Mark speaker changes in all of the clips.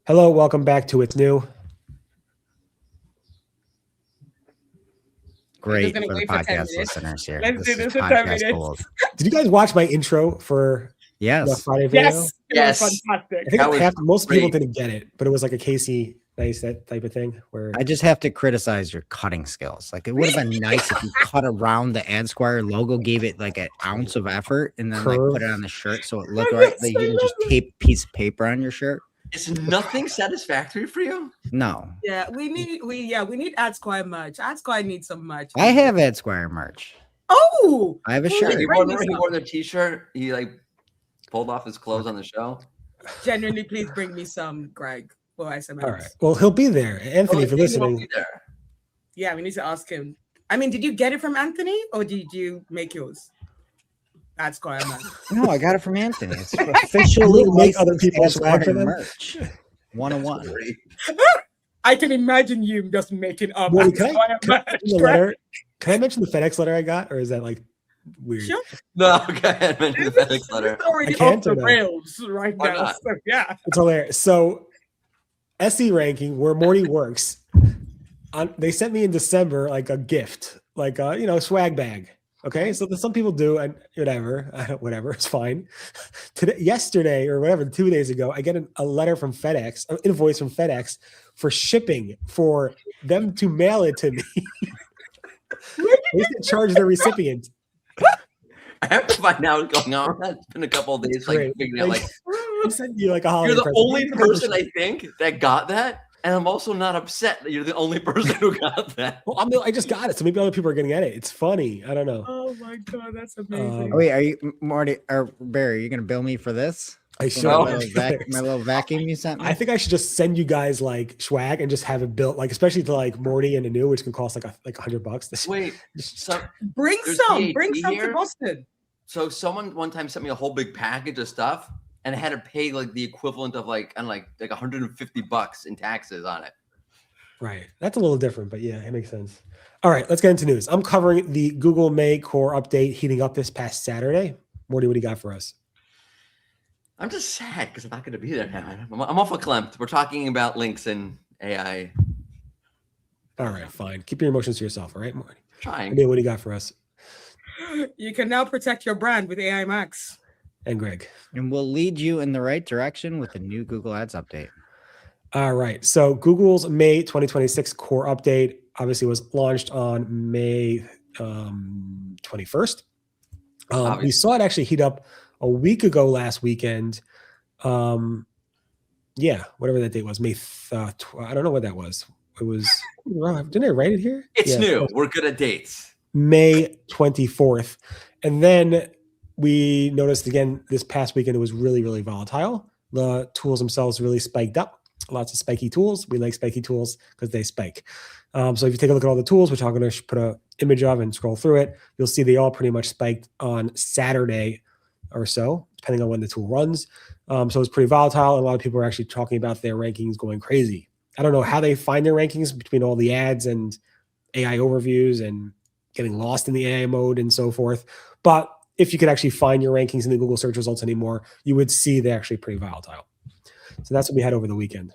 Speaker 1: Hello, welcome back to It's New.
Speaker 2: Great for
Speaker 3: gonna
Speaker 2: the
Speaker 3: wait for 10
Speaker 2: podcast
Speaker 3: minutes.
Speaker 2: listeners here.
Speaker 3: Let's do
Speaker 2: is
Speaker 3: this for 10
Speaker 2: podcast
Speaker 3: minutes.
Speaker 2: gold.
Speaker 1: Did you guys watch my intro for the
Speaker 2: Yes.
Speaker 1: Friday video?
Speaker 3: Yes, it
Speaker 4: Yes.
Speaker 3: was fantastic.
Speaker 1: I think
Speaker 4: That was
Speaker 1: most people
Speaker 4: great.
Speaker 1: didn't get it, but it was like a Casey Neistat type of thing where
Speaker 2: I just have to criticize your cutting skills. Like, it would have been nice if you cut around the AdSquire logo, gave it like an ounce of effort, and then like put it on the shirt so it looked
Speaker 3: Oh,
Speaker 2: right.
Speaker 3: yes,
Speaker 2: Like, you
Speaker 3: I
Speaker 2: can just
Speaker 3: love it.
Speaker 2: tape a piece of paper on your shirt.
Speaker 4: Is nothing satisfactory for you?
Speaker 2: No,
Speaker 3: Yeah, we need AdSquire merch. AdSquire needs some merch.
Speaker 2: I have AdSquire merch.
Speaker 3: Oh,
Speaker 2: I have a
Speaker 3: Well,
Speaker 2: shirt.
Speaker 4: Like he
Speaker 3: Bring me
Speaker 4: wore
Speaker 3: some.
Speaker 4: the t-shirt. He like pulled off his clothes on the show.
Speaker 3: Genuinely, please bring me some, Greg, for SMS.
Speaker 1: all right. Well, he'll be there. Anthony, if you're
Speaker 4: He won't
Speaker 1: listening,
Speaker 4: be there.
Speaker 3: Yeah, we need to ask him. I mean, did you get it from Anthony or did you make yours? AdSquire merch.
Speaker 2: No, I got it from Anthony. It's officially
Speaker 1: You make other
Speaker 2: licensed
Speaker 1: people swag for
Speaker 2: AdSquire
Speaker 1: them?
Speaker 2: merch. 101.
Speaker 4: Great.
Speaker 3: I can imagine you just making up
Speaker 1: Mordy, can I
Speaker 3: AdSquire merch.
Speaker 1: mention the
Speaker 3: Greg.
Speaker 1: letter? Can I mention the FedEx letter I got, or is that like weird?
Speaker 3: Sure.
Speaker 4: No, go ahead. Mention the FedEx letter.
Speaker 3: It's already
Speaker 1: I can't
Speaker 3: off the
Speaker 1: or no?
Speaker 3: rails right
Speaker 4: Why
Speaker 3: now.
Speaker 4: not?
Speaker 3: So, yeah.
Speaker 1: It's hilarious. So, SE ranking where Morty works. They sent me in December like a gift, like a swag bag. Okay, so some people do, and whatever, whatever, it's fine. Yesterday or whatever, 2 days ago, I get a letter from FedEx, an invoice from FedEx for shipping for them to mail it to me. They should charge the recipient.
Speaker 4: I have to find out what's going on. It's been a couple of days, like
Speaker 1: Great.
Speaker 4: figuring out, like
Speaker 1: I sent you like a holiday
Speaker 4: you're the
Speaker 1: present.
Speaker 4: only person I think that got that, and I'm also not upset that you're the only person who got that.
Speaker 1: Well, I just got it, so maybe other people are getting at it. It's funny. I don't know.
Speaker 3: Oh my god, that's amazing.
Speaker 2: Oh, wait, are you Marty or Barry? Are you gonna bill me for this?
Speaker 1: I
Speaker 2: For
Speaker 1: should.
Speaker 2: my,
Speaker 4: No.
Speaker 2: my little vacuum you sent me?
Speaker 1: I think I should just send you guys like swag and just have it built, like especially to like Morty and Anu, which can cost like $100. This
Speaker 4: Wait,
Speaker 1: just-
Speaker 4: so
Speaker 3: Bring
Speaker 4: There's
Speaker 3: some
Speaker 4: VAT
Speaker 3: to
Speaker 4: here?
Speaker 3: Boston.
Speaker 4: someone one time sent me a whole big package of stuff, and I had to pay like the equivalent of like $150 in taxes on it.
Speaker 1: right. That's a little different, but yeah, it makes sense. All right, let's get into news. I'm covering the Google May core update heating up this past Saturday. Morty, what do you got for us?
Speaker 4: I'm just sad because I'm not going to be there now. I'm awful clamped. We're talking about links and AI.
Speaker 1: All right, fine. Keep your emotions to yourself. All right, Morty.
Speaker 4: Trying.
Speaker 1: Anu, what do you got for us?
Speaker 3: You can now protect your brand with AI Max.
Speaker 1: And Greg.
Speaker 2: And we'll lead you in the right direction with the new Google Ads update.
Speaker 1: All right. So Google's May 2026 core update obviously was launched on May 21st. We
Speaker 4: Obviously.
Speaker 1: saw it actually heat up a week ago last weekend. Yeah, whatever that date was. I don't know what that was. It was, didn't I write it here?
Speaker 4: It's
Speaker 1: Yeah,
Speaker 4: new. We're good at dates.
Speaker 1: May 24th. And then we noticed again this past weekend it was really, really volatile. The tools themselves really spiked up. Lots of spiky tools. We like spiky tools because they spike. So if you take a look at all the tools, which I'm going to put an image of and scroll through it, you'll see they all pretty much spiked on Saturday or so, depending on when the tool runs. So it's pretty volatile. A lot of people are actually talking about their rankings going crazy. I don't know how they find their rankings between all the ads and AI overviews and getting lost in the AI mode and so forth. But if you could actually find your rankings in the Google search results anymore, you would see they're actually pretty volatile. So that's what we had over the weekend.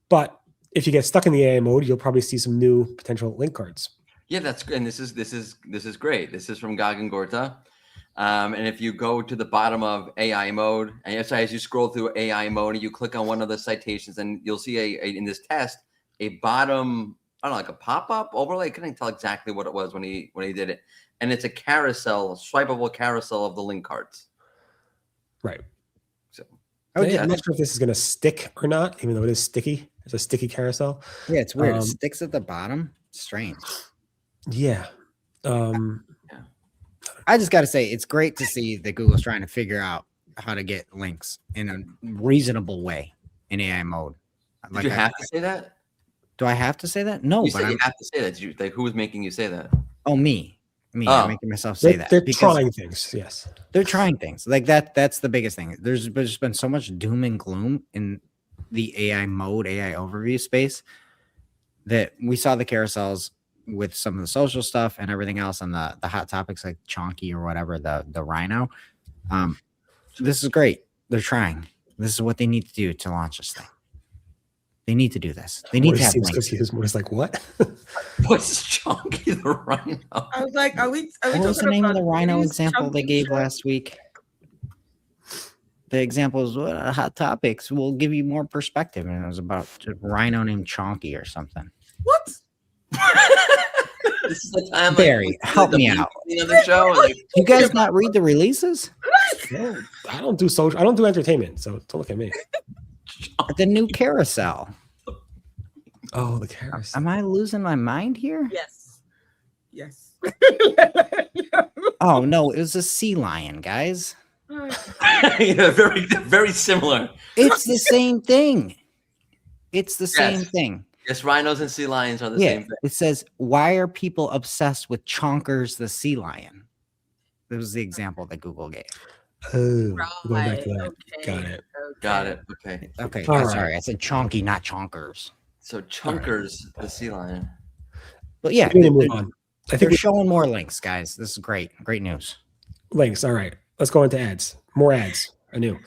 Speaker 1: But if you get stuck in the AI mode, you'll probably see some new potential link cards.
Speaker 4: Yeah, that's good. And this is great. This is from Gag and Gorta. And if you go to the bottom of AI mode, and as you scroll through AI mode, and you click on one of the citations, and you'll see in this test a bottom, I don't know, like a pop-up overlay. I couldn't tell exactly what it was when he did it, and it's a carousel, swipeable carousel of the link cards.
Speaker 1: Right.
Speaker 4: So
Speaker 1: I'm not sure if this is going to stick or not, even though it is sticky. It's a sticky carousel.
Speaker 2: Yeah, it's weird. It sticks at the bottom. Strange.
Speaker 1: Yeah.
Speaker 2: I just got to say, it's great to see that Google's trying to figure out how to get links in a reasonable way in AI mode.
Speaker 4: did you have to say that?
Speaker 2: Do I have to say that? No,
Speaker 4: You
Speaker 2: but
Speaker 4: said you have to say that. Did you, who was making you say that?
Speaker 2: me.
Speaker 4: Oh.
Speaker 2: I'm making myself say that.
Speaker 1: They're
Speaker 2: because
Speaker 1: trying things. Yes.
Speaker 2: They're trying things like that. That's the biggest thing. There's just been so much doom and gloom in the AI mode, AI overview space that we saw the carousels with some of the social stuff and everything else on the hot topics like Chonky or whatever, the Rhino. This is great. They're trying. This is what they need to do to launch this thing. They need to do this. They need
Speaker 1: Mordy
Speaker 2: to have
Speaker 1: seems
Speaker 2: links.
Speaker 1: confused. Mordy's like, what?
Speaker 4: What's Chunky the Rhino?
Speaker 3: I was like, are we
Speaker 2: What was the
Speaker 3: talking
Speaker 2: name of
Speaker 3: about
Speaker 2: the rhino
Speaker 3: these
Speaker 2: example they
Speaker 3: chunky
Speaker 2: gave
Speaker 3: shit?
Speaker 2: last week? The example was what hot topics will give you more perspective, and it was about a rhino named Chonky or something.
Speaker 3: What?
Speaker 4: This is the time,
Speaker 2: Barry, help me out.
Speaker 4: Of the show, like,
Speaker 2: You guys not read the releases?
Speaker 1: No, I don't do social. I don't do entertainment. So don't look at me.
Speaker 2: The new carousel.
Speaker 1: Oh, the carousel.
Speaker 2: Am I losing my mind here?
Speaker 3: Yes. Yes.
Speaker 2: Oh no, it was a sea lion, guys.
Speaker 4: yeah, very similar.
Speaker 2: It's the same thing. It's the same
Speaker 4: Yes.
Speaker 2: thing.
Speaker 4: Yes, rhinos and sea lions are the
Speaker 2: Yeah,
Speaker 4: same thing.
Speaker 2: it says, why are people obsessed with Chonkers the sea lion? That was the example that Google gave.
Speaker 1: Oh, going back to that.
Speaker 3: Okay.
Speaker 1: Got it.
Speaker 4: Got it. Okay.
Speaker 2: Okay,
Speaker 1: All right.
Speaker 2: sorry, I said Chonky, not Chonkers.
Speaker 4: So Chunkers, the sea lion.
Speaker 2: But yeah,
Speaker 1: We need to move on. I
Speaker 2: they're
Speaker 1: think we
Speaker 2: showing more links, guys. This is great. Great news.
Speaker 1: links. All right. Let's go into ads. More ads. I knew.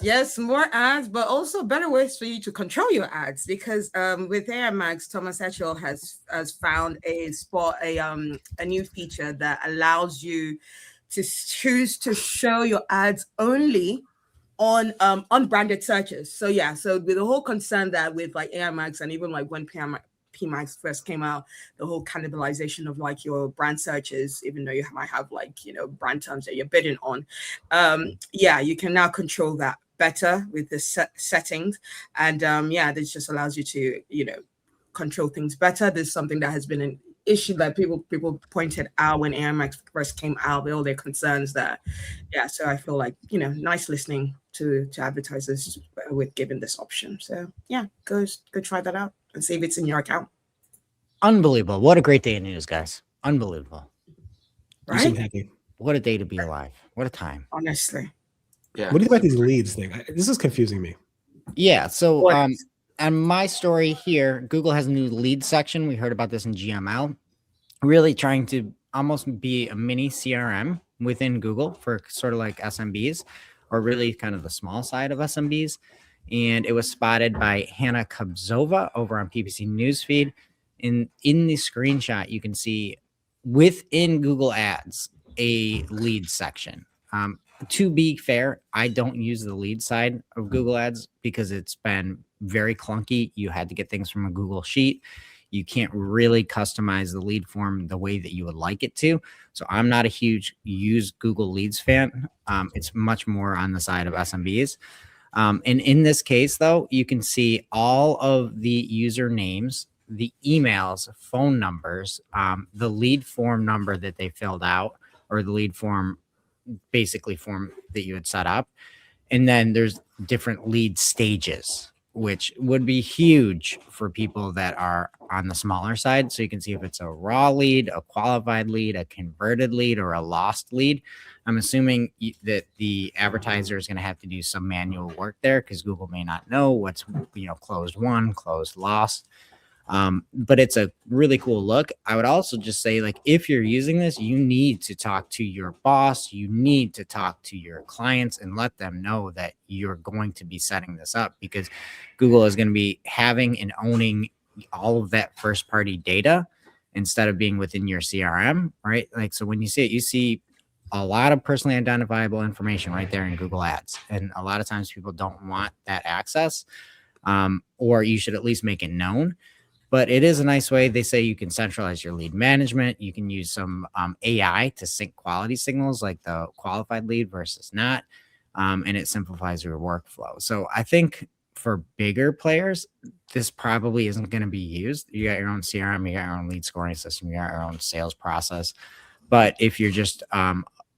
Speaker 3: Yes, more ads, but also better ways for you to control your ads. Because with AI Max, Thomas Etchell has found a new feature that allows you to choose to show your ads only on unbranded searches. So yeah, so with the whole concern that with like AI Max and even like when PMax first came out, the whole cannibalization of like your brand searches, even though you might have like, you know, brand terms that you're bidding on. Yeah, you can now control that better with the settings. And yeah, this just allows you to, you know, control things better. This is something that has been an issue that people pointed out when AI Max first came out with all their concerns that, yeah, so I feel like, you know, nice listening to advertisers with giving this option. So yeah, go try that out and see if it's in your account.
Speaker 2: Unbelievable. What a great day in news, guys. Unbelievable.
Speaker 1: You seem
Speaker 3: Right?
Speaker 1: happy.
Speaker 2: What a day to be alive. What a time.
Speaker 3: Honestly.
Speaker 4: Yeah.
Speaker 1: What do you think about these leads thing? This is confusing me.
Speaker 2: Yeah, so
Speaker 3: What?
Speaker 2: and my story here, Google has a new lead section. We heard about this in GML. Really trying to almost be a mini CRM within Google for sort of like SMBs, or really kind of the small side of SMBs. And it was spotted by Hannah Kobzova over on PPC Newsfeed. In the screenshot, you can see within Google Ads a lead section. To be fair, I don't use the lead side of Google Ads because it's been very clunky. You had to get things from a Google Sheet. You can't really customize the lead form the way that you would like it to. So I'm not a huge use Google Leads fan. It's much more on the side of SMBs. And in this case, though, you can see all of the user names, the emails, phone numbers, the lead form number that they filled out, or the lead form basically form that you had set up. And then there's different lead stages, which would be huge for people that are on the smaller side. So you can see if it's a raw lead, a qualified lead, a converted lead, or a lost lead. I'm assuming that the advertiser is going to have to do some manual work there because Google may not know what's, you know, closed won, closed lost. But it's a really cool look. I would also just say, like, if you're using this, you need to talk to your boss. You need to talk to your clients and let them know that you're going to be setting this up, because Google is going to be having and owning all of that first party data instead of being within your CRM, right? Like, so when you see it, you see a lot of personally identifiable information right there in Google Ads. And a lot of times people don't want that access, or you should at least make it known. But it is a nice way. They say you can centralize your lead management. You can use some AI to sync quality signals, like the qualified lead versus not. And it simplifies your workflow. So I think for bigger players, this probably isn't going to be used. You got your own CRM, you got your own lead scoring system, you got your own sales process. But if you're just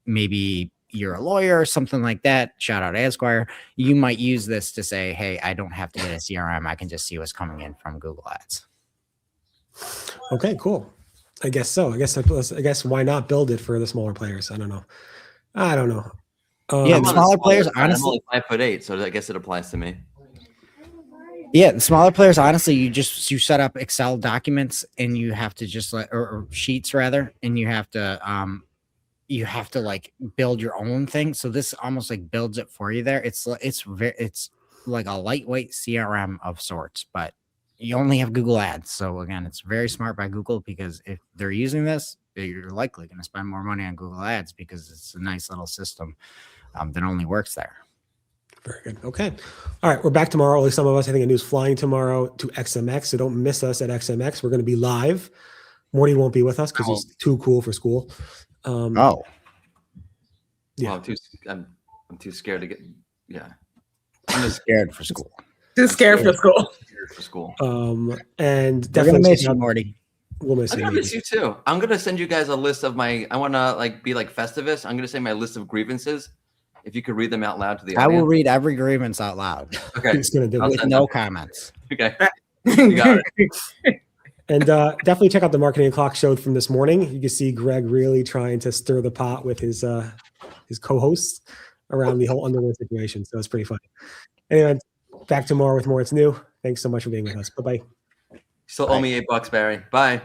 Speaker 2: maybe you're a lawyer or something like that, shout out Esquire, you might use this to say, hey, I don't have to get a CRM. I can just see what's coming in from Google Ads.
Speaker 1: Okay, cool. I guess so. I guess why not build it for the smaller players? I don't know.
Speaker 2: Yeah,
Speaker 4: I'm
Speaker 2: the
Speaker 4: on
Speaker 2: smaller
Speaker 4: the
Speaker 2: players,
Speaker 4: side.
Speaker 2: honestly.
Speaker 4: I'm only 5'8", so I guess it applies to me.
Speaker 2: Yeah, the smaller players, honestly, you set up Excel documents and you have to just or sheets rather, and you have to like build your own thing. So this almost like builds it for you there. It's like a lightweight CRM of sorts, but you only have Google Ads. So again, it's very smart by Google, because if they're using this, you're likely going to spend more money on Google Ads because it's a nice little system that only works there.
Speaker 1: Very good. Okay. All right. We're back tomorrow. At least some of us, I think, Anu's flying tomorrow to XMX. So don't miss us at XMX. We're going to be live. Morty won't be with us because he's too cool for school.
Speaker 2: Oh,
Speaker 1: Yeah.
Speaker 4: Well, I'm too scared to get. Yeah.
Speaker 2: I'm just scared for school.
Speaker 3: Too scared for school.
Speaker 4: Scared for school.
Speaker 1: And
Speaker 2: We're gonna
Speaker 1: definitely
Speaker 2: miss
Speaker 1: check
Speaker 2: you,
Speaker 1: out-
Speaker 2: Morty.
Speaker 1: We'll miss
Speaker 4: I'm
Speaker 1: you.
Speaker 4: gonna miss you too. I'm gonna send you guys a list of my. I want to like be like Festivus. I'm gonna say my list of grievances. If you could read them out loud to the
Speaker 2: I
Speaker 4: audience.
Speaker 2: will read every grievance out loud
Speaker 4: Okay.
Speaker 1: He's going to do
Speaker 4: I'll
Speaker 1: it.
Speaker 2: with
Speaker 4: send
Speaker 2: no
Speaker 4: them.
Speaker 2: comments.
Speaker 4: Okay. You got it.
Speaker 1: And definitely check out the Marketing Clock show from this morning. You can see Greg really trying to stir the pot with his co-hosts around the whole underwear situation. So it's pretty funny. Anyway, back tomorrow with more. It's new. Thanks so much for being with us. Bye-bye.
Speaker 4: Still owe me $8, Barry. Bye.